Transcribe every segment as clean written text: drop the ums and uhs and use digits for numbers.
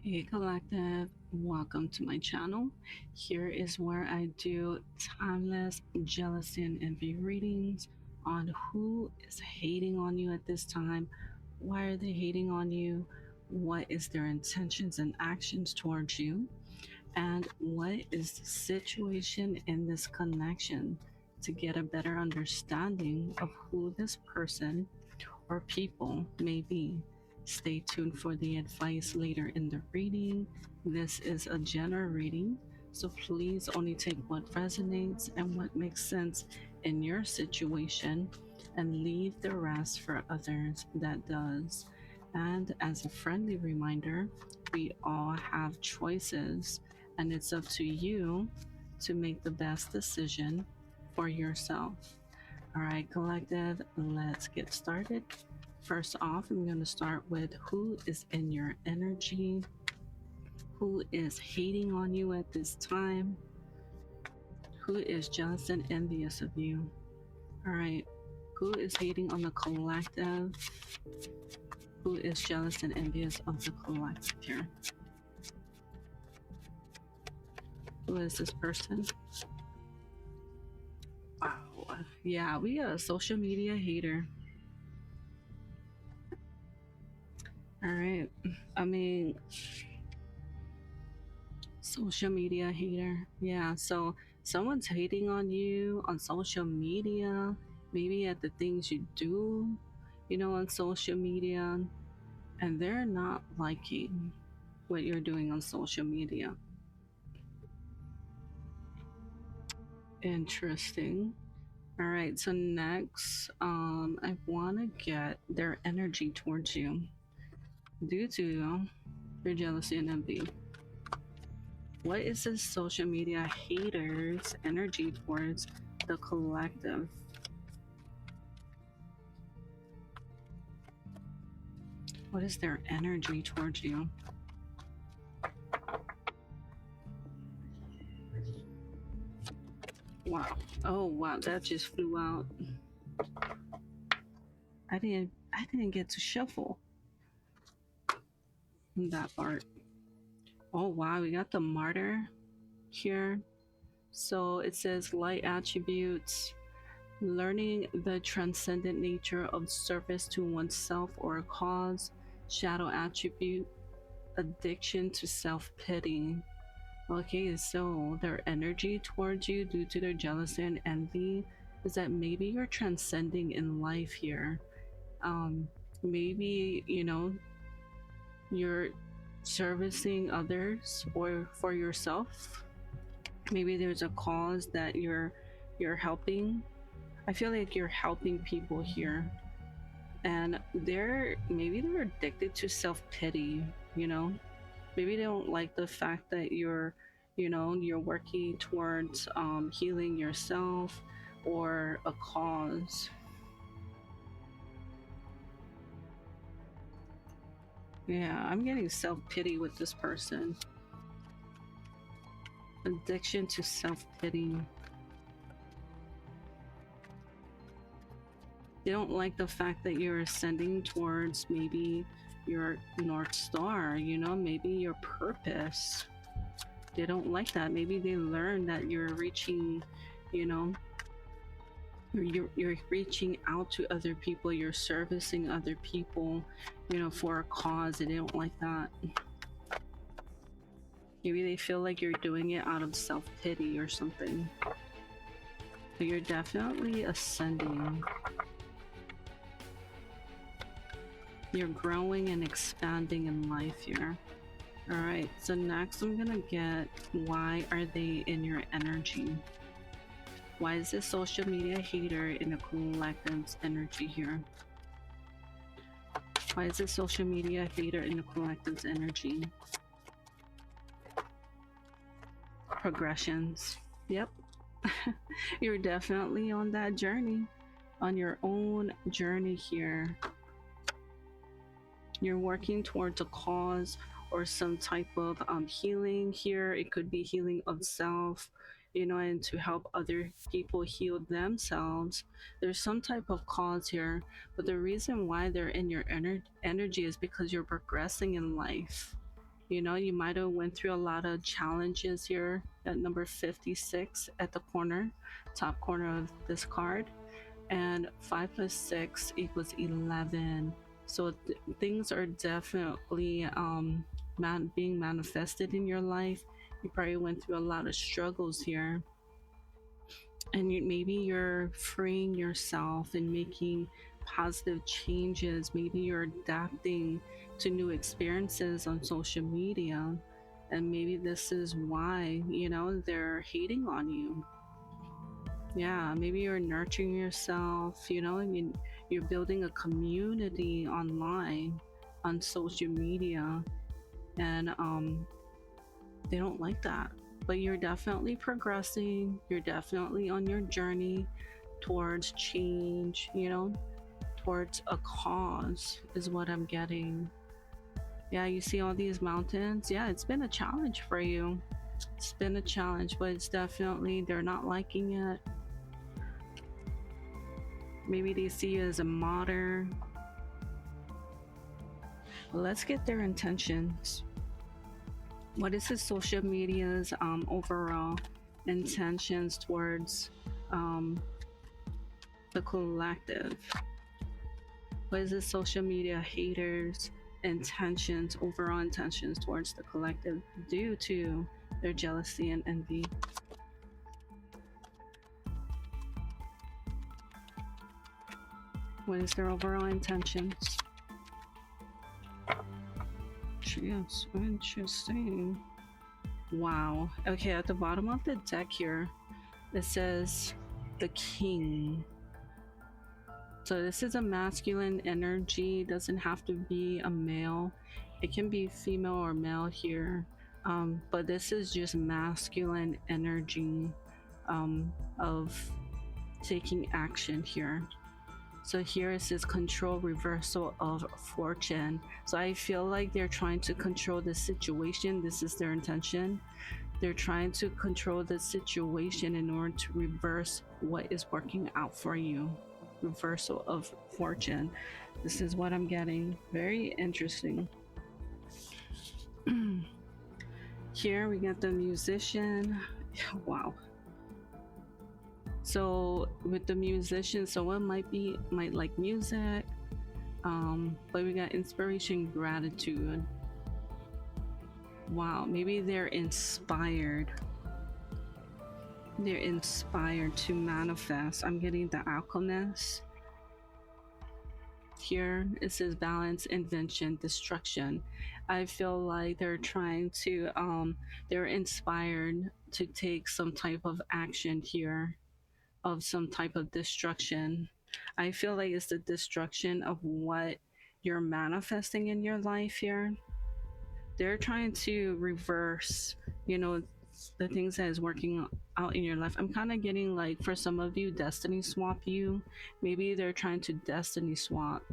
Hey Collective, welcome to my channel. Here is where I do timeless jealousy and envy readings on who is hating on you at this time, why are they hating on you, what is their intentions and actions towards you, and what is the situation in this connection to get a better understanding of who this person or people may be. Stay tuned for the advice later in the reading. This is a general reading, so please only take what resonates and what makes sense in your situation and leave the rest for others that does. And as a friendly reminder, we all have choices, and it's up to you to make the best decision for yourself. All right, collective, let's get started. First off, I'm going to start with who is in your energy, who is hating on you at this time, who is jealous and envious of you. All right, who is hating on the collective, who is jealous and envious of the collective here. Who is this person? Wow, yeah, we got a social media hater. All right, I mean, social media hater. Yeah, so someone's hating on you on social media, maybe at the things you do, on social media, and they're not liking what you're doing on social media. Interesting. All right, so next, I want to get their energy towards you due to your jealousy and envy. What is this social media haters energy towards the collective? What is their energy towards you? Wow. Oh wow, that just flew out. I didn't get to shuffle that part. Oh wow, we got the martyr here. So it says light attributes, learning the transcendent nature of service to oneself or a cause, shadow attribute, addiction to self-pity. Okay, so their energy towards you due to their jealousy and envy is that maybe you're transcending in life here. Maybe, you're servicing others or for yourself. Maybe there's a cause that you're helping. I feel like you're helping people here, and maybe they're addicted to self-pity, maybe they don't like the fact that you're working towards healing yourself or a cause. Yeah, I'm getting self-pity with this person. Addiction to self-pity. They don't like the fact that you're ascending towards maybe your North Star, maybe your purpose. They don't like that. Maybe they learn that you're reaching, you're reaching out to other people, you're servicing other people, for a cause, and they don't like that. Maybe they feel like you're doing it out of self-pity or something. But you're definitely ascending. You're growing and expanding in life here. All right, so next I'm gonna get why are they in your energy? Why is this social media hater in the collective's energy here? Why is this social media hater in the collective's energy? Progressions. Yep. You're definitely on that journey, on your own journey here. You're working towards a cause or some type of healing here. It could be healing of self, and to help other people heal themselves. There's some type of cause here, but the reason why they're in your energy is because you're progressing in life. You know, you might have went through a lot of challenges here at number 56 at the corner, top corner of this card. And 5 plus 6 equals 11. So things are definitely being manifested in your life. You probably went through a lot of struggles here, and maybe you're freeing yourself and making positive changes. Maybe you're adapting to new experiences on social media, and maybe this is why, you know, they're hating on you. Yeah, maybe you're nurturing yourself, you know, I mean, you're building a community online on social media, and they don't like that. But you're definitely progressing, you're definitely on your journey towards change, you know, towards a cause is what I'm getting. Yeah, you see all these mountains. Yeah, it's been a challenge for you. It's been a challenge, but it's definitely, they're not liking it. Maybe they see you as a martyr. Let's get their intentions. What is his social media's overall intentions towards the collective? What is his social media haters' intentions, overall intentions towards the collective due to their jealousy and envy? What is their overall intentions? Yes, interesting. Wow. Okay, at the bottom of the deck here, it says the King. So this is a masculine energy. It doesn't have to be a male. It can be female or male here. But this is just masculine energy of taking action here. So here it says control, reversal of fortune. So I feel like they're trying to control the situation. This is their intention. They're trying to control the situation in order to reverse what is working out for you. Reversal of fortune. This is what I'm getting. Very interesting. Here we got the musician. Wow. So with the musician, someone might like music, but we got inspiration, gratitude. Wow, maybe they're inspired. They're inspired to manifest. I'm getting the alchemist. Here it says balance, invention, destruction. I feel like they're trying to they're inspired to take some type of action here, of some type of destruction. I feel like it's the destruction of what you're manifesting in your life here. They're trying to reverse, you know, the things that is working out in your life. I'm kind of getting like, for some of you, destiny swap you. Maybe they're trying to destiny swap.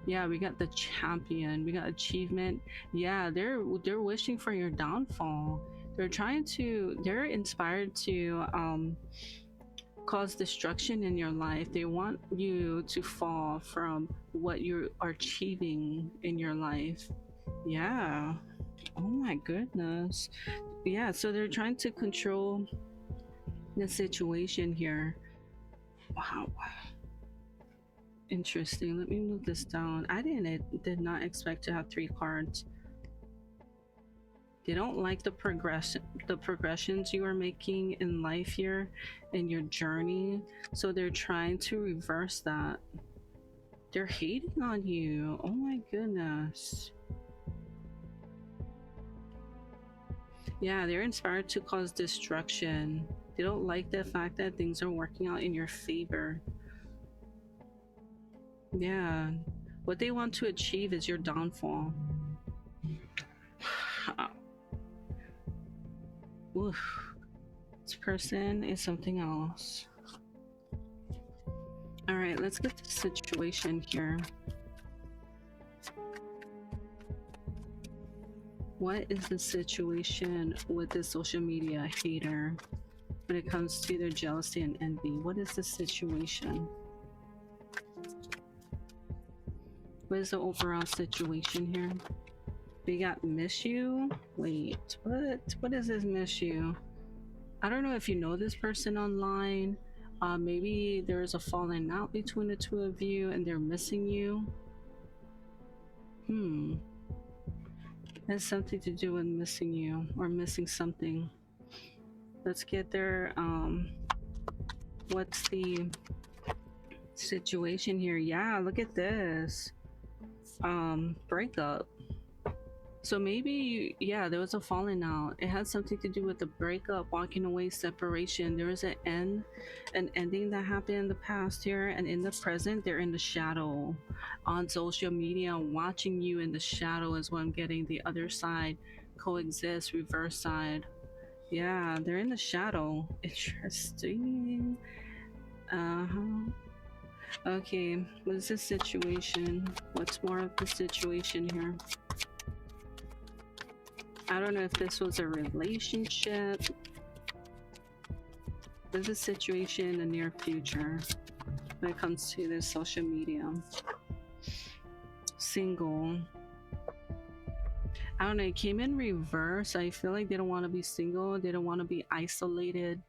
Yeah, we got the champion, we got achievement. Yeah, they're wishing for your downfall. They're inspired to cause destruction in your life. They want you to fall from what you are achieving in your life. Yeah. Oh my goodness. Yeah, so they're trying to control the situation here. Wow. Interesting. Let me move this down. I did not expect to have 3 cards. They don't like the progressions you are making in life here, in your journey. So they're trying to reverse that. They're hating on you. Oh my goodness. Yeah, they're inspired to cause destruction. They don't like the fact that things are working out in your favor. Yeah, what they want to achieve is your downfall. Oof. This person is something else. All right, let's get the situation here. What is the situation with the social media hater when it comes to their jealousy and envy? What is the situation? What is the overall situation here? We got miss you. Wait, what is this miss you? I don't know if you know this person online. Maybe there's a falling out between the two of you and they're missing you. Has something to do with missing you or missing something. Let's get their what's the situation here? Yeah, look at this. Breakup. So maybe yeah, there was a falling out. It had something to do with the breakup, walking away, separation. There was an ending that happened in the past here, and in the present, they're in the shadow on social media, watching you in the shadow is what I'm getting. The other side, coexist, reverse side. Yeah, they're in the shadow. Interesting. Okay, what's the situation? What's more of the situation here? I don't know if this was a relationship. There's a situation in the near future when it comes to this social media. Single. I don't know, it came in reverse. I feel like they don't want to be single. They don't want to be isolated.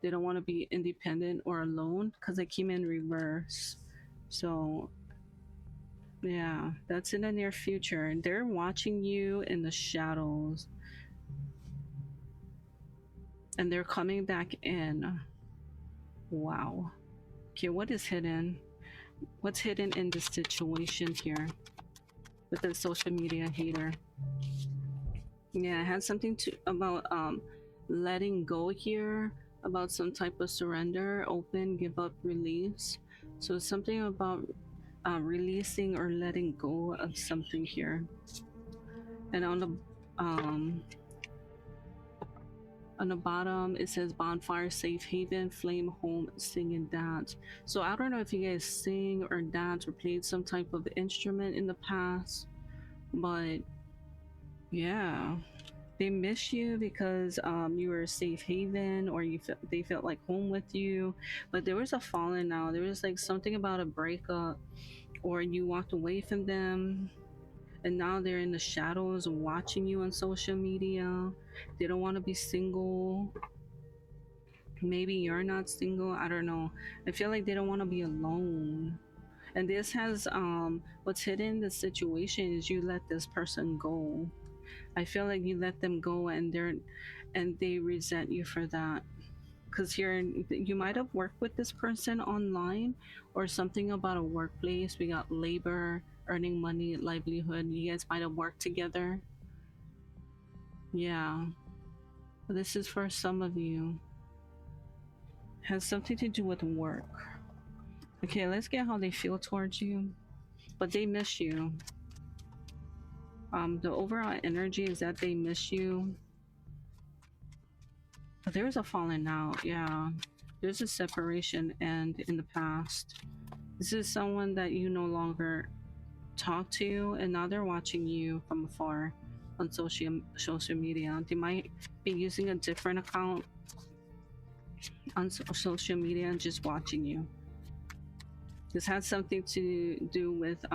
They don't want to be independent or alone because it came in reverse. So yeah, that's in the near future. And they're watching you in the shadows. And they're coming back in. Wow. Okay, what is hidden? What's hidden in this situation here with the social media hater? Yeah, it had something to about letting go here, about some type of surrender, open, give up, release. So it's something about releasing or letting go of something here. And on the bottom it says bonfire, safe haven, flame, home, sing and dance. So I don't know if you guys sing or dance or played some type of instrument in the past, but yeah, they miss you because you were a safe haven, or they felt like home with you. But there was a falling out. There was like something about a breakup, or you walked away from them, and now they're in the shadows watching you on social media. They don't want to be single. Maybe you're not single, I don't know. I feel like they don't want to be alone. And this has what's hidden in the situation is you let this person go. I feel like you let them go, and they resent you for that. Because you might have worked with this person online, or something about a workplace. We got labor, earning money, livelihood. You guys might have worked together. Yeah, this is for some of you. Has something to do with work. Okay, let's get how they feel towards you. But they miss you. The overall energy is that they miss you. But there's a falling out. Yeah, there's a separation and in the past. This is someone that you no longer talk to, and now they're watching you from afar on social media. They might be using a different account on social media and just watching you. This has something to do with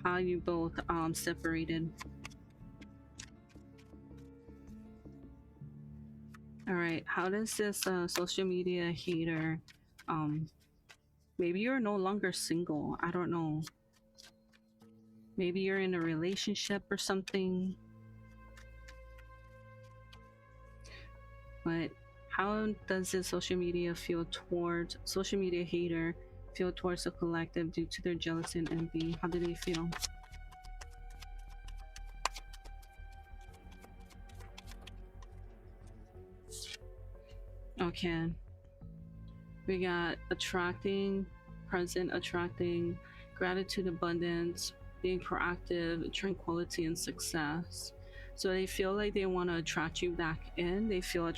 how you both separated. All right, how does this social media hater, maybe you're no longer single, I don't know. Maybe you're in a relationship or something. But how does this social media hater feel towards the collective due to their jealousy and envy? How do they feel? Okay, we got attracting, present, attracting, gratitude, abundance, being proactive, tranquility, and success. So they feel like they want to attract you back in. They still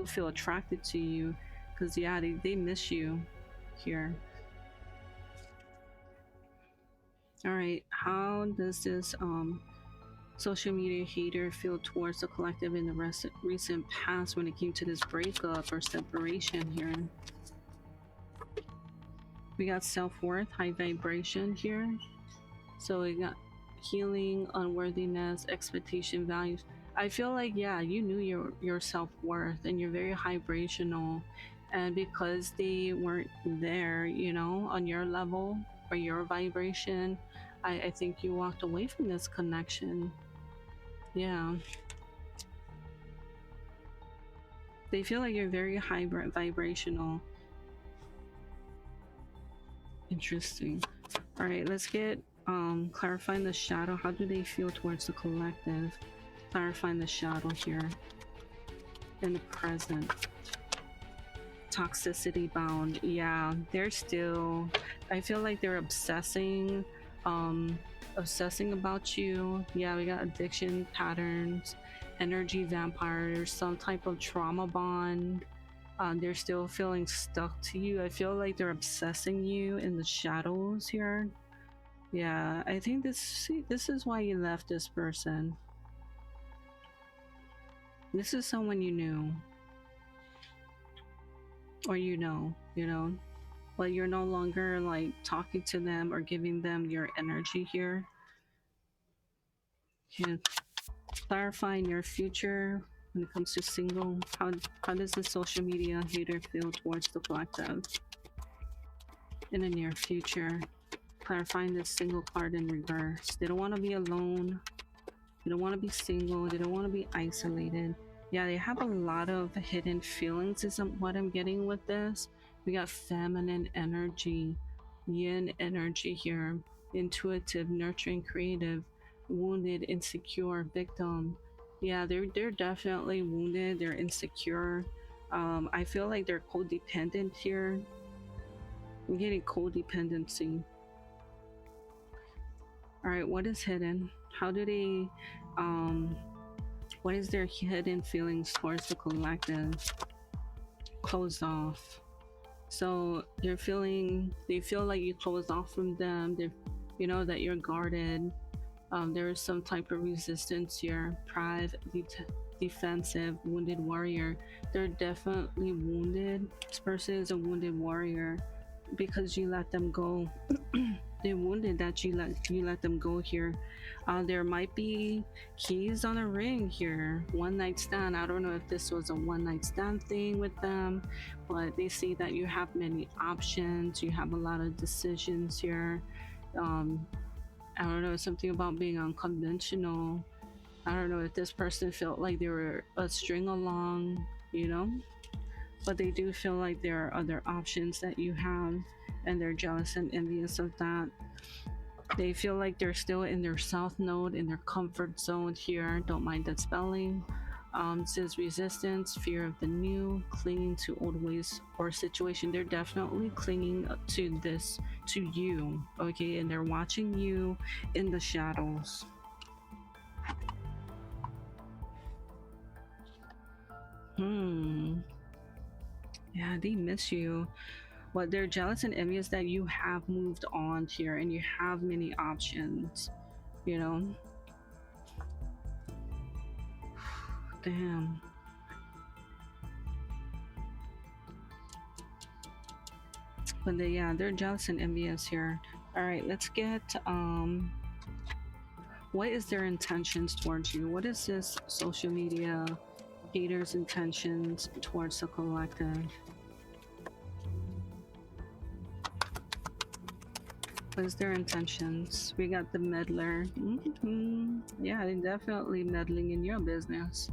feel attracted to you because yeah, they miss you here. All right, how does this social media hater feel towards the collective in the recent past when it came to this breakup or separation here? We got self-worth, high vibration here. So we got healing, unworthiness, expectation, values. I feel like, yeah, you knew your self-worth and you're very vibrational, and because they weren't there, you know, on your level or your vibration, I think you walked away from this connection. Yeah, they feel like you're very high vibrational. Interesting. All right, let's get clarifying the shadow. How do they feel towards the collective? Clarifying the shadow here in the present. Toxicity bound. Yeah, they're still, I feel like they're obsessing about you. Yeah, we got addiction patterns, energy vampires, some type of trauma bond. They're still feeling stuck to you. I feel like they're obsessing you in the shadows here. Yeah, I think this is why you left this person. This is someone you knew, or you know, but you're no longer like talking to them or giving them your energy here. Yeah, clarifying your future when it comes to single. How does the social media hater feel towards the collective in the near future? Clarifying this single card in reverse. They don't want to be alone. They don't want to be single. They don't want to be isolated. Yeah, they have a lot of hidden feelings, is what I'm getting with this. We got feminine energy, yin energy here, intuitive, nurturing, creative, wounded, insecure, victim. Yeah, they're definitely wounded. They're insecure. I feel like they're codependent here. I'm getting codependency. All right, what is hidden? How do they what is their hidden feelings towards the collective? Closed off. So they feel like you closed off from them. They, you know, that you're guarded. There is some type of resistance here. Pride, defensive, wounded warrior. They're definitely wounded. This person is a wounded warrior because you let them go. They're wounded that you let them go here. There might be keys on a ring here. One night stand. I don't know if this was a one night stand thing with them, but they see that you have many options. You have a lot of decisions here. I don't know, something about being unconventional. I don't know if this person felt like they were a string along, you know, but they do feel like there are other options that you have, and they're jealous and envious of that. They feel like they're still in their south node, in their comfort zone here. Don't mind that spelling. It says resistance, fear of the new, clinging to old ways or situation. They're definitely clinging to this, to you, okay? And they're watching you in the shadows. Yeah, they miss you. But they're jealous and envious that you have moved on here and you have many options, you know? Damn. But they're jealous and envious here. All right, let's get what is their intentions towards you? What is this social media haters' intentions towards the collective? What is their intentions? We got the meddler. Yeah, they're definitely meddling in your business.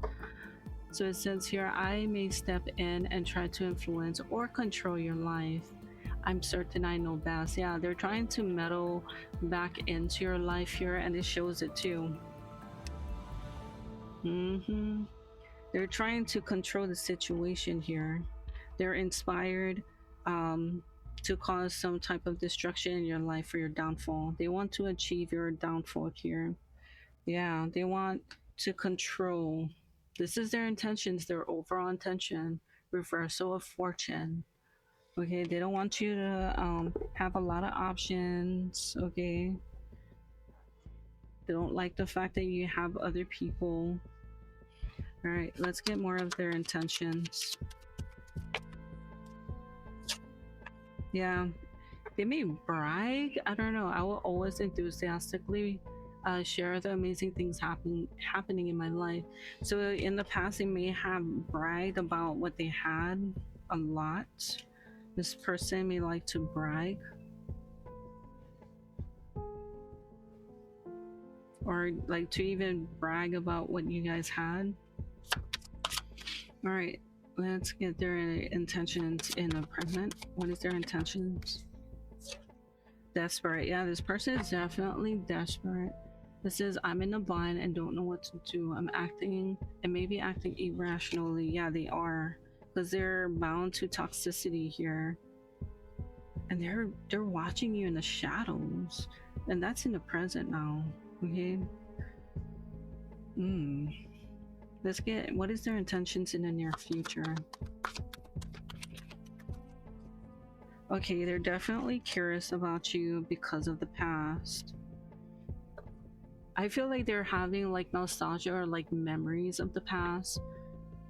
So it says here, I may step in and try to influence or control your life. I'm certain I know best. Yeah, they're trying to meddle back into your life here, and it shows it too. They're trying to control the situation here. They're inspired to cause some type of destruction in your life for your downfall. They want to achieve your downfall here. Yeah, they want to control. This is their intentions, their overall intention. Reversal of fortune. Okay, they don't want you to have a lot of options. Okay, they don't like the fact that you have other people. All right, let's get more of their intentions. Yeah, they may brag. I don't know. I will always enthusiastically share the amazing things happening in my life. So in the past, they may have bragged about what they had a lot. This person may like to brag, or like to even brag about what you guys had. All right, let's get their intentions in the present. What is their intentions? Desperate. Yeah, this person is definitely desperate. This is, I'm in a bind and don't know what to do. I'm acting and maybe acting irrationally. Yeah, they are, because they're bound to toxicity here, and they're watching you in the shadows, and that's in the present now. Okay. Let's get, what is their intentions in the near future? Okay, they're definitely curious about you because of the past. I feel like they're having like nostalgia or like memories of the past.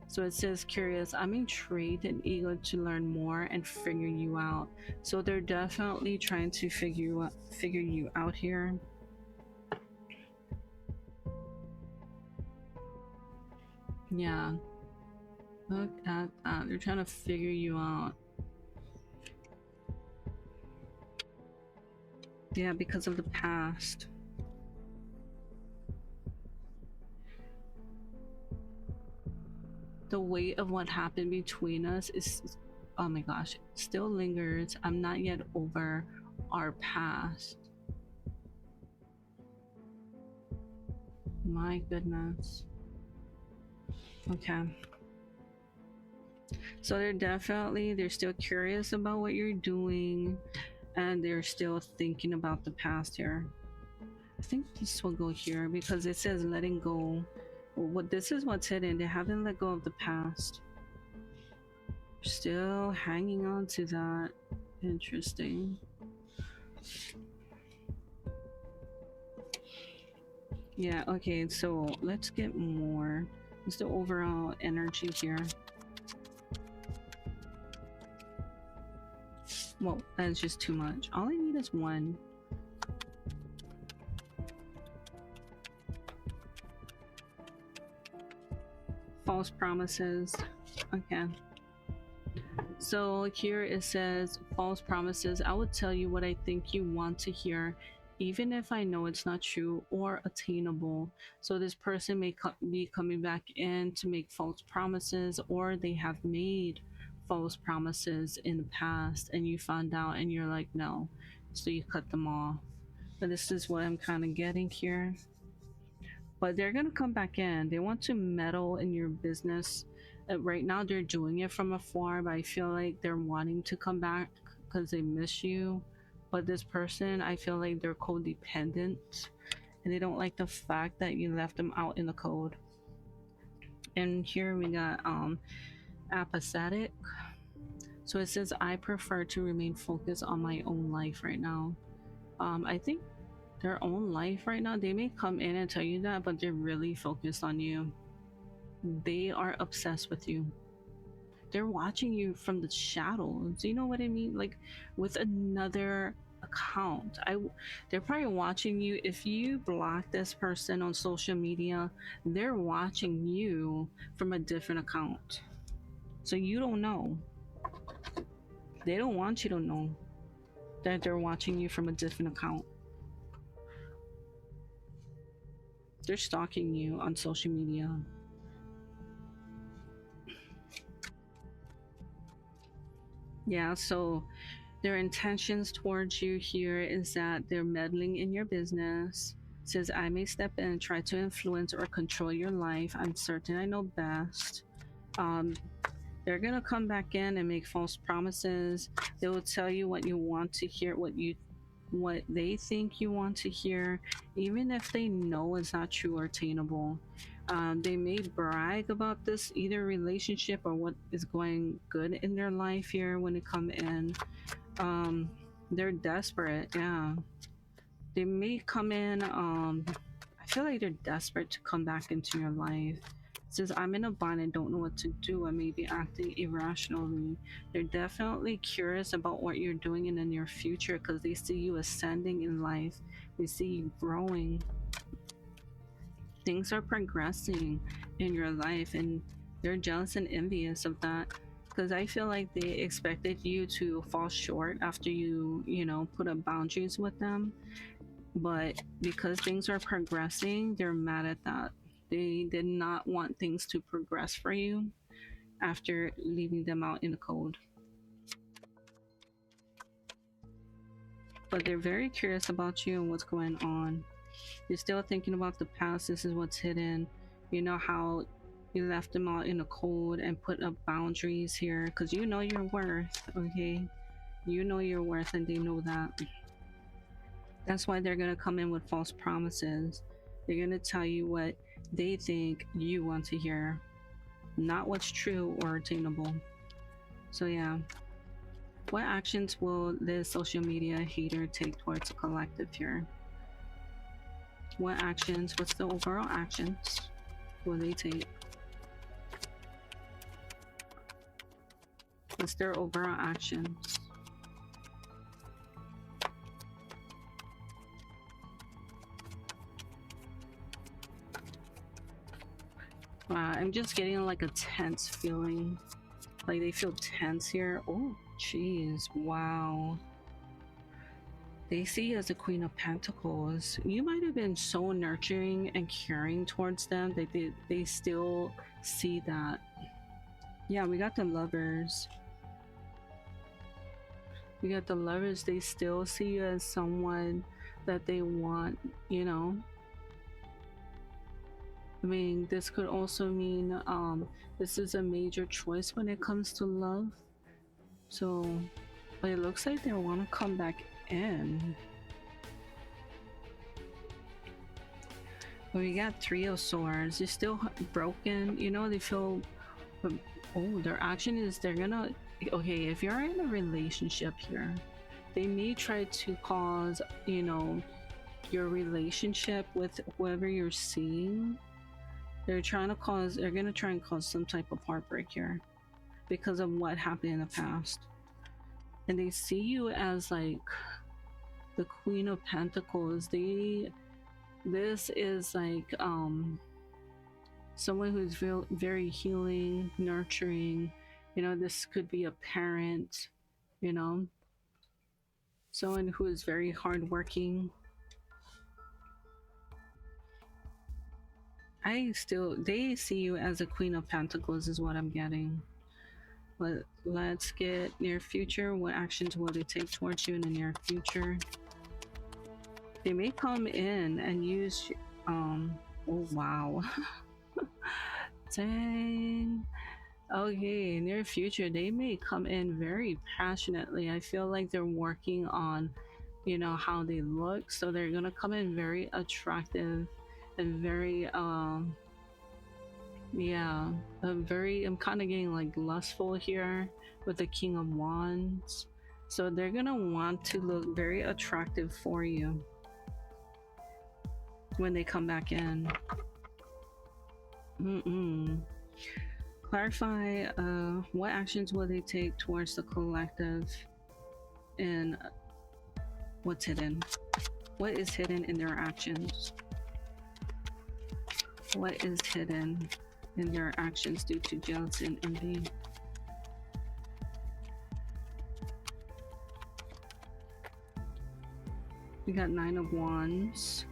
So it says curious, I'm intrigued and eager to learn more and figure you out. So they're definitely trying to figure you out here. Yeah. Look at that. They're trying to figure you out. Yeah, because of the past. The weight of what happened between us is, oh my gosh, still lingers. I'm not yet over our past. My goodness. Okay. So they're still curious about what you're doing, and they're still thinking about the past here. I think this will go here because it says letting go. What this is what's hidden. They haven't let go of the past. Still hanging on to that. Interesting. Yeah, okay, so let's get more. What's the overall energy here? Well, that's just too much. All I need is one. False promises. Okay. So here it says false promises. I would tell you what I think you want to hear, even if I know it's not true or attainable. So this person may be coming back in to make false promises, or they have made false promises in the past and you found out and you're like, no. So you cut them off. But this is what I'm kind of getting here. But they're going to come back in. They want to meddle in your business. Right now they're doing it from afar, but I feel like they're wanting to come back because they miss you. But this person, I feel like they're codependent and they don't like the fact that you left them out in the code. And here we got apathetic. So it says, I prefer to remain focused on my own life right now. I think their own life right now, they may come in and tell you that, but they're really focused on you. They are obsessed with you. They're watching you from the shadows. You know what I mean? Like with another account. They're probably watching you. If you block this person on social media, they're watching you from a different account. So you don't know. They don't want you to know that they're watching you from a different account. They're stalking you on social media. Yeah, so their intentions towards you here is that they're meddling in your business. It says, I may step in and try to influence or control your life. I'm certain I know best. They're gonna come back in and make false promises. They will tell you what you want to hear, what they think you want to hear, even if they know it's not true or attainable. They may brag about this either relationship or what is going good in their life here when they come in. They're desperate. Yeah, they may come in. I feel like they're desperate to come back into your life. It says, I'm in a bind and don't know what to do. I may be acting irrationally. They're definitely curious about what you're doing in the near future because they see you ascending in life. They see you growing. things are progressing in your life, and they're jealous and envious of that, because I feel like they expected you to fall short after you know, put up boundaries with them. But because things are progressing, they're mad at that. They did not want things to progress for you after leaving them out in the cold. But they're very curious about you and what's going on. You're still thinking about the past. This is what's hidden. You know how you left them out in the cold and put up boundaries here because you know your worth, okay? You know your worth and they know that. That's why they're gonna come in with false promises. They're gonna tell you what they think you want to hear, not what's true or attainable. So yeah. What actions will this social media hater take towards the collective here? What actions, what's the overall actions will they take? What's their overall actions? Wow, I'm just getting like a tense feeling. Like they feel tense here. Oh, jeez, wow. They see you as a Queen of Pentacles. You might have been so nurturing and caring towards them that they still see that. Yeah, we got the Lovers. We got the Lovers. They still see you as someone that they want, you know. I mean, this could also mean this is a major choice when it comes to love. So, but it looks like they want to come back in. But we got Three of Swords. They're still broken. You know, they feel... Oh, their action is they're gonna... Okay, if you're in a relationship here, they may try to cause, you know, your relationship with whoever you're seeing. They're gonna try and cause some type of heartbreak here because of what happened in the past. And they see you as like the Queen of Pentacles. This is like someone who's very healing, nurturing. You know, this could be a parent, you know, someone who is very hardworking. They see you as a Queen of Pentacles is what I'm getting. But let's get near future. What actions will they take towards you in the near future? They may come in and use oh wow. Dang. Okay, near future they may come in very passionately. I feel like they're working on, you know, how they look, so they're gonna come in very attractive and very yeah, I'm kind of getting like lustful here with the King of Wands. So they're gonna want to look very attractive for you when they come back in. Clarify what actions will they take towards the collective and what's hidden. What is hidden in their actions? What is hidden in their actions due to jealousy and envy? We got Nine of Wands.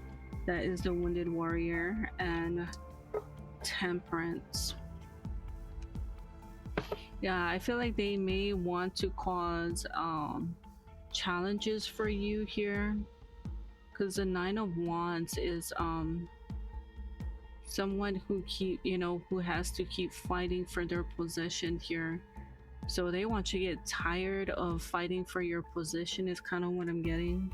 That is the Wounded Warrior, and Temperance. Yeah, I feel like they may want to cause challenges for you here, because the Nine of Wands is someone who who has to keep fighting for their position here. So they want you to get tired of fighting for your position is kind of what I'm getting.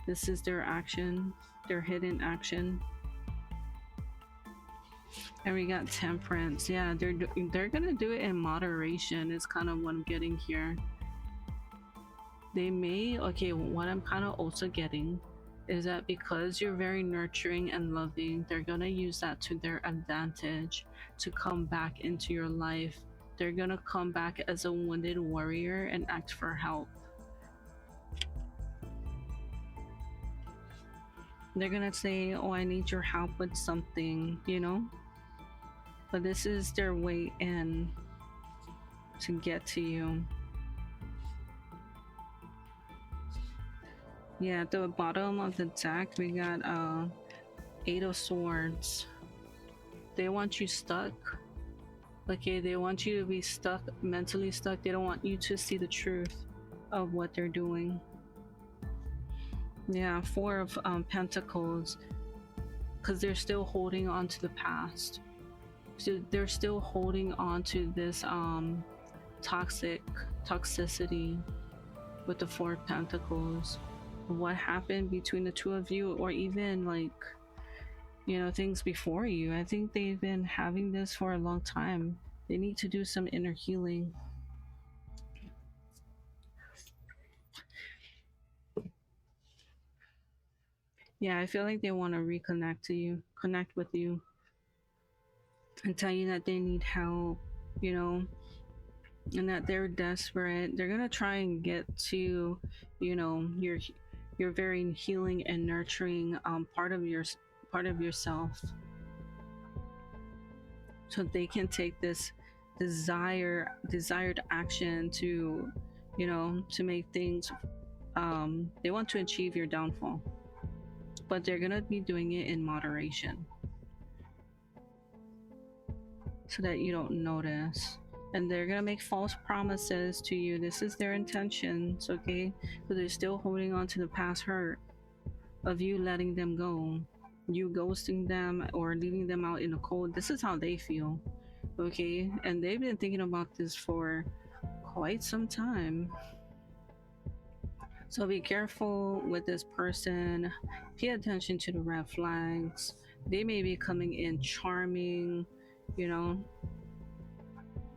This is their action, their hidden action. And we got Temperance. Yeah, they're gonna do it in moderation is kind of what I'm getting here. They may, okay, what I'm kind of also getting is that because you're very nurturing and loving, they're gonna use that to their advantage to come back into your life. They're gonna come back as a wounded warrior and ask for help. They're gonna say, oh, I need your help with something, you know? But this is their way in to get to you. Yeah, at the bottom of the deck, we got Eight of Swords. They want you stuck. Okay, they want you to be stuck, mentally stuck. They don't want you to see the truth of what they're doing. Yeah, Four of Pentacles, because they're still holding on to the past. So they're still holding on to this toxicity with the Four of Pentacles. What happened between the two of you, or even like, you know, things before you. I think they've been having this for a long time. They need to do some inner healing. Yeah, I feel like they want to reconnect to you, connect with you, and tell you that they need help, you know, and that they're desperate. They're gonna try and get to, you know, your very healing and nurturing part of yourself, so they can take this desired action to, you know, to make things. They want to achieve your downfall, but they're gonna be doing it in moderation, so that you don't notice. And they're gonna make false promises to you. This is their intentions, okay? But they're still holding on to the past hurt of you letting them go, you ghosting them or leaving them out in the cold. This is how they feel, okay? And they've been thinking about this for quite some time. So be careful with this person. Pay attention to the red flags. They may be coming in charming, you know,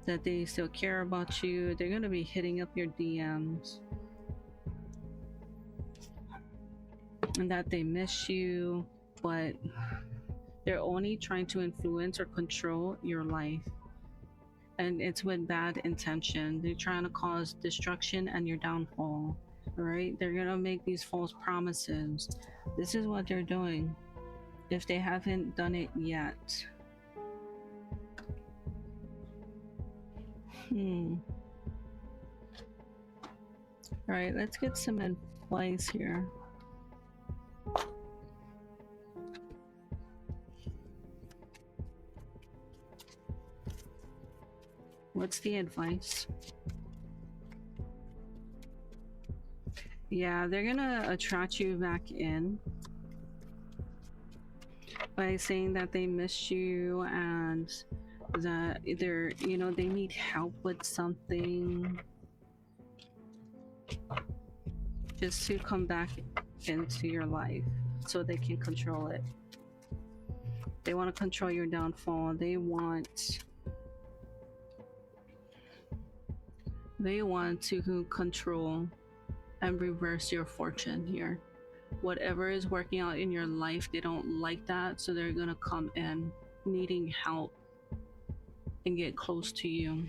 that they still care about you. They're gonna be hitting up your DMs, and that they miss you, but they're only trying to influence or control your life, and it's with bad intention. They're trying to cause destruction and your downfall. All right, they're gonna make these false promises. This is what they're doing, if they haven't done it yet. All right, let's get some advice here. What's the advice? Yeah, they're gonna attract you back in by saying that they miss you, and that they're, you know, they need help with something, just to come back into your life so they can control it. They want to control your downfall. They want to control and reverse your fortune here. Whatever is working out in your life, they don't like that, so they're gonna come in needing help and get close to you.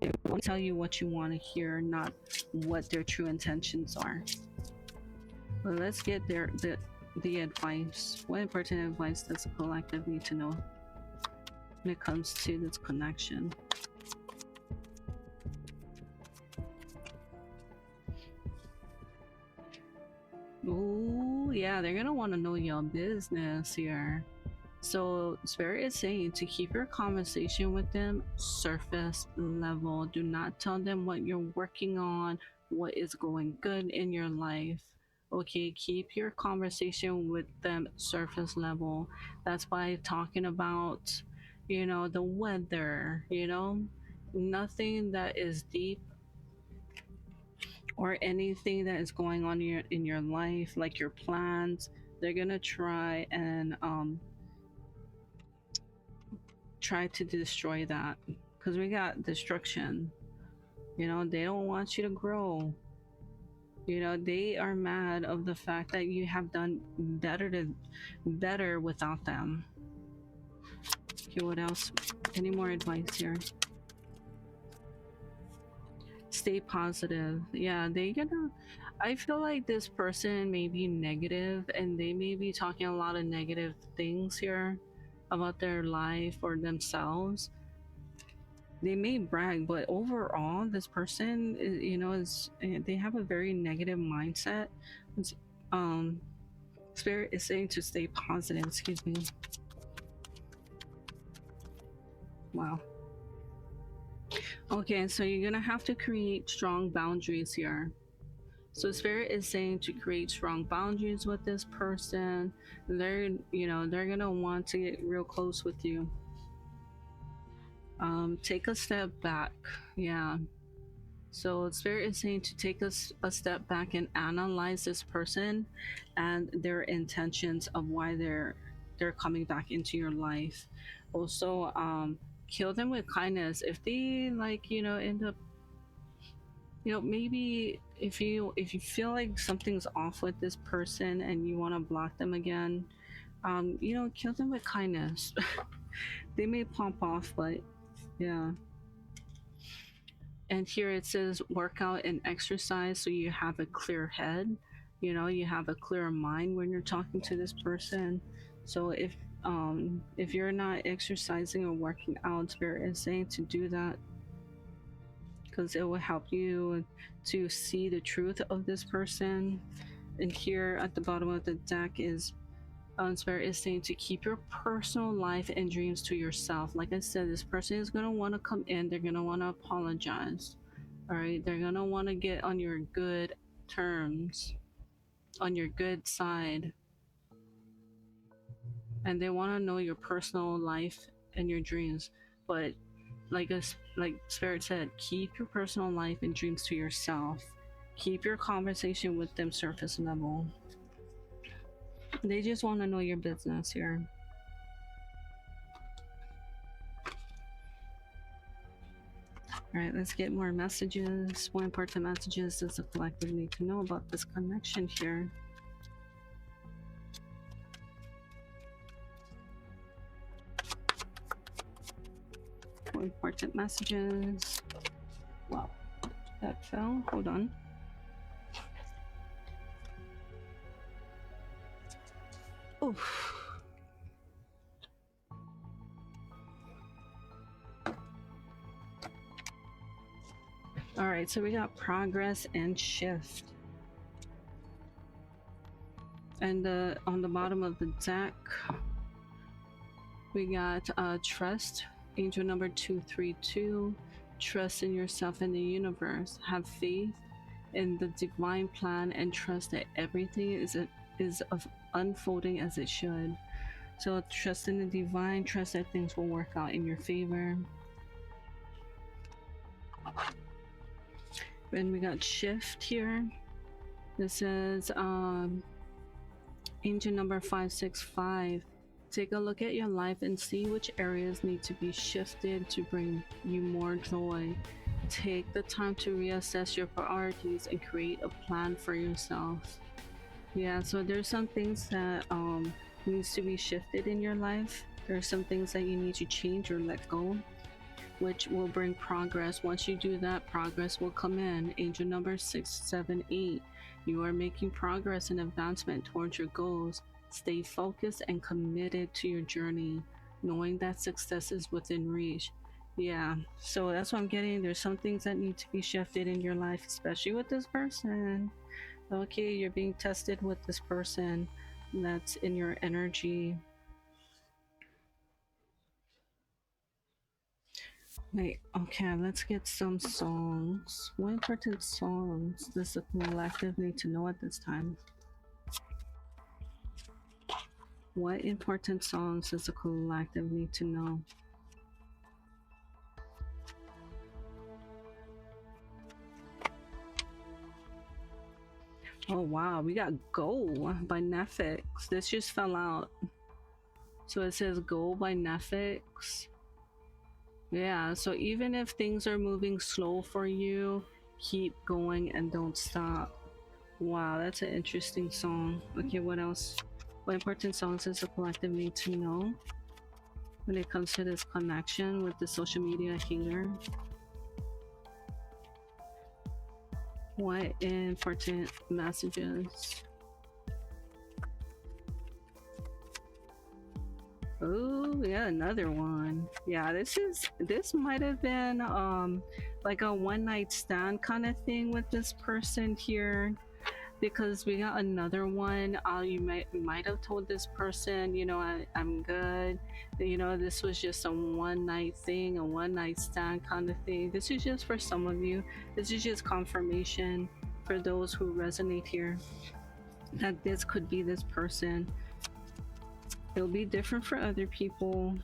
They want to tell you what you want to hear, not what their true intentions are. But let's get the advice. What important advice does the collective need to know when it comes to this connection? Ooh, yeah, they're gonna want to know your business here. So Spirit is saying to keep your conversation with them surface level. Do not tell them what you're working on, what is going good in your life. Okay, keep your conversation with them surface level. That's by talking about, you know, the weather, you know, nothing that is deep, or anything that is going on in your life, like your plans. They're gonna try and try to destroy that, because we got destruction. You know, they don't want you to grow. You know, they are mad of the fact that you have done better without them. Okay, what else? Any more advice here? Stay positive. Yeah, they're gonna I feel like this person may be negative and they may be talking a lot of negative things here about their life or themselves. They may brag, but overall, this person, you know, is they have a very negative mindset. It's, um, Spirit is saying to stay positive. Excuse me. Wow. Okay, so you're gonna have to create strong boundaries here. So Spirit is saying to create strong boundaries with this person. They're, you know, they're gonna want to get real close with you. Take a step back. Yeah. So Spirit is saying to take a step back and analyze this person and their intentions of why they're coming back into your life. Also, kill them with kindness. If they, like, you know, end up, you know, maybe if you feel like something's off with this person and you want to block them again, you know, kill them with kindness. They may pop off, but yeah. And here it says workout and exercise so you have a clear head, you know, you have a clear mind when you're talking to this person. So if you're not exercising or working out, Spirit is saying to do that because it will help you to see the truth of this person. And here at the bottom of the deck is Spirit is saying to keep your personal life and dreams to yourself. Like I said, this person is going to want to come in, they're going to want to apologize. All right, they're going to want to get on your good terms, on your good side. And they want to know your personal life and your dreams. But like Spirit said, keep your personal life and dreams to yourself. Keep your conversation with them surface level. They just want to know your business here. All right, let's get more messages. What important messages does the collective need to know about this connection here? What important messages? Wow, that fell. Hold on. Oof. All right, so we got progress and shift. And on the bottom of the deck, we got trust, angel number 232. Trust in yourself and the universe. Have faith in the divine plan and trust that everything is unfolding as it should. So trust in the divine, trust that things will work out in your favor. And we got shift here. This is angel number 565. Take a look at your life and see which areas need to be shifted to bring you more joy. Take the time to reassess your priorities and create a plan for yourself. Yeah, so there's some things that needs to be shifted in your life. There's some things that you need to change or let go, which will bring progress. Once you do that, progress will come in. Angel number 678. You are making progress and advancement towards your goals. Stay focused and committed to your journey, knowing that success is within reach. Yeah, so that's what I'm getting. There's some things that need to be shifted in your life, especially with this person. Okay, you're being tested with this person that's in your energy. Wait, okay, let's get some songs. What important songs does the collective need to know at this time? What important songs does the collective need to know? Oh wow, we got Go by Neffex. This just fell out. So it says Go by Neffex. Yeah, so even if things are moving slow for you, keep going and don't stop. Wow, that's an interesting song. Okay, what else? What important songs does the collective need to know when it comes to this connection with the social media healer? What important messages? Oh, yeah, another one. Yeah, this might have been like a one night stand kind of thing with this person here, because we got another one. You might have told this person, you know, I'm good. You know, this was just a one night thing, a one night stand kind of thing. This is just for some of you. This is just confirmation for those who resonate here that this could be this person. It'll be different for other people.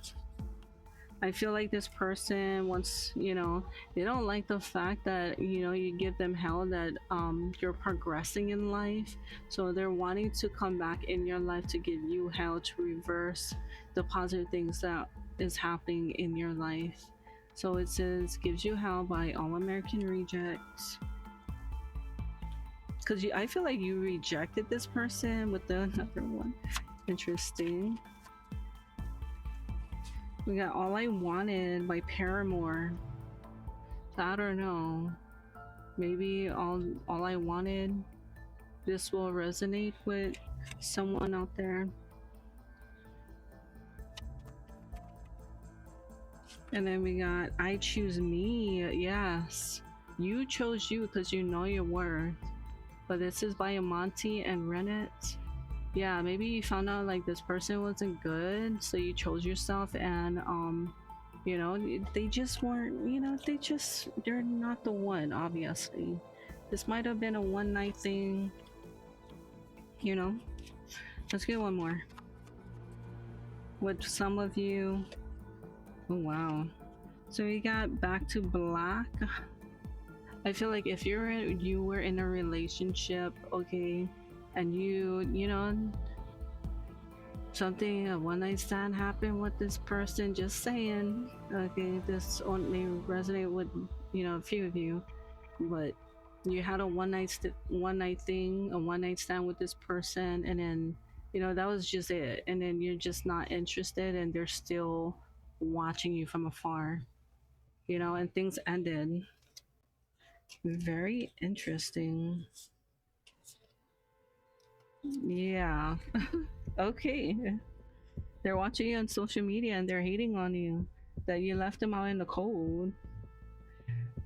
I feel like this person wants, you know, they don't like the fact that, you know, you give them hell, that you're progressing in life. So they're wanting to come back in your life to give you hell, to reverse the positive things that is happening in your life. So it says gives you hell by All American Rejects. Because I feel like you rejected this person with the another one. Interesting. We got All I Wanted by Paramore. So I don't know. Maybe all I wanted. This will resonate with someone out there. And then we got I Choose Me. Yes. You chose you because you know your worth. But this is by Amanti and Roniit. Yeah, maybe you found out like this person wasn't good, so you chose yourself, and you know, they just weren't, you know, they're not the one, obviously. This might have been a one night thing, you know. Let's get one more. With some of you. Oh wow. So we got Back to Black. I feel like if you were in a relationship, okay, and you know, something, a one night stand happened with this person, just saying, okay, this may resonate with, you know, a few of you, but you had a one night thing, a one night stand with this person, and then, you know, that was just it, and then you're just not interested, and they're still watching you from afar, you know, and things ended. Very interesting. Yeah. Okay. They're watching you on social media and they're hating on you that you left them out in the cold.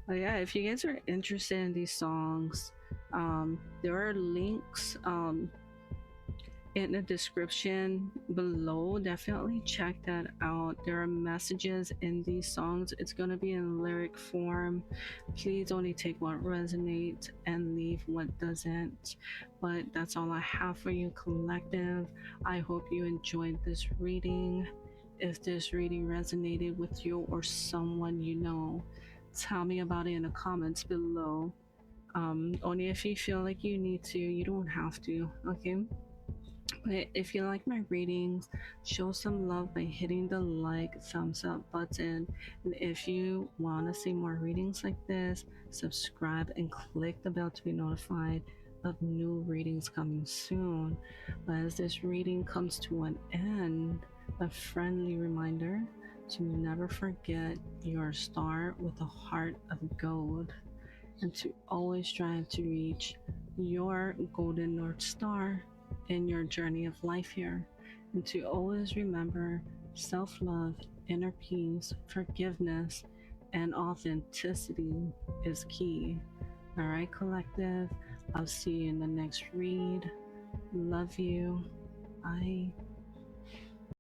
But yeah, if you guys are interested in these songs, there are links in the description below. Definitely check that out. There are messages in these songs. It's going to be in lyric form. Please only take what resonates and leave what doesn't. But that's all I have for you, collective. I hope you enjoyed this reading. If this reading resonated with you or someone you know, tell me about it in the comments below. Only if you feel like you need to. You don't have to, okay? But if you like my readings, show some love by hitting the like, thumbs up button. And if you want to see more readings like this, subscribe and click the bell to be notified of new readings coming soon. But as this reading comes to an end, a friendly reminder to never forget your star with a heart of gold, and to always strive to reach your golden North Star in your journey of life here, and to always remember self-love, inner peace, forgiveness, and authenticity is key. All right, collective, I'll see you in the next read. Love you. Bye.